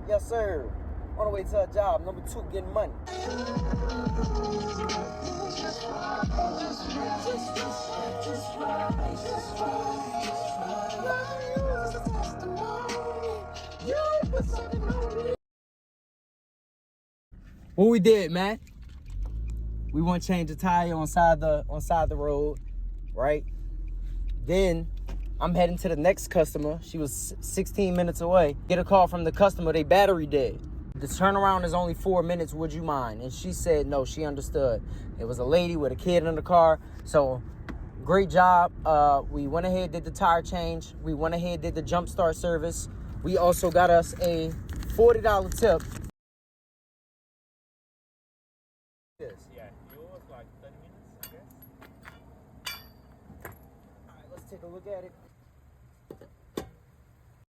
Yes, sir. On the way to a job. Number 2, getting money. What we did, man? We want to change the tire on side the road, right? Then I'm heading to the next customer. She was 16 minutes away. Get a call from the customer. They battery dead. The turnaround is only 4 minutes. Would you mind? And she said no. She understood. It was a lady with a kid in the car. So great job. We went ahead, did the tire change. We went ahead, did the jump start service. We also got us a $40 tip. Yeah, yours like 30 minutes, I guess. All right, let's take a look at it.